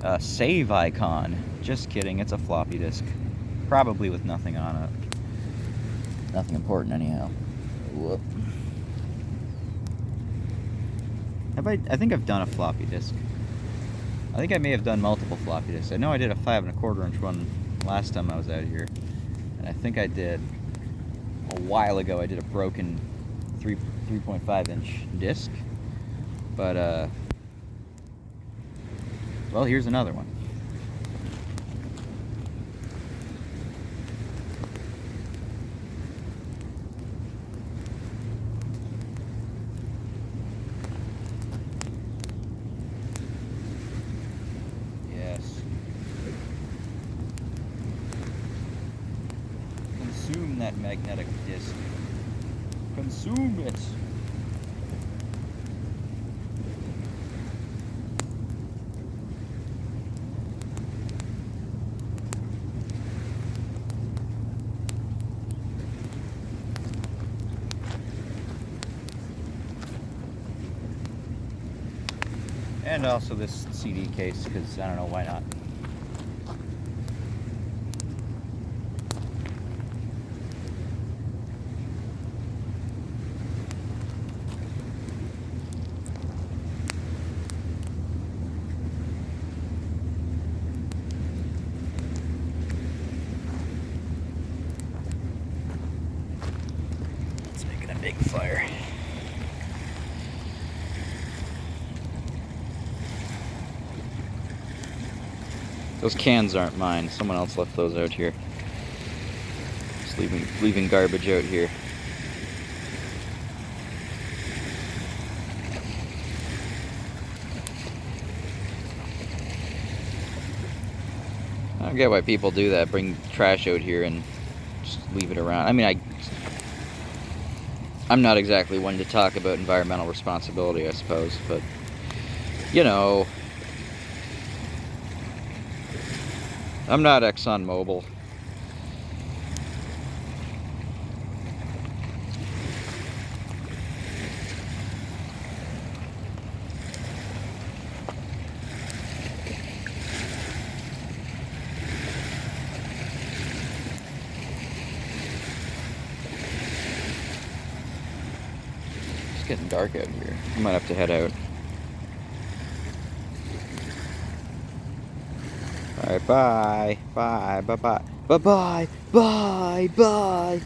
a save icon. Just kidding, it's a floppy disk. Probably with nothing on it. Nothing important anyhow. Whoop. I think I've done a floppy disk. I think I may have done multiple floppy disks. I know I did a 5 1/4 inch one last time I was out here. And I think I did, a while ago, I did a broken 3.5 inch disc. But, well, here's another one. Consume that magnetic disc. Consume it. And also this CD case, because I don't know, why not? It's making a big fire. Those cans aren't mine. Someone else left those out here. Just leaving garbage out here. I don't get why people do that. Bring trash out here and just leave it around. I mean, I'm not exactly one to talk about environmental responsibility, I suppose, but you know, I'm not ExxonMobil. It's getting dark out here. I might have to head out. Alright, bye. Bye, bye, bye. Bye, bye, bye, bye.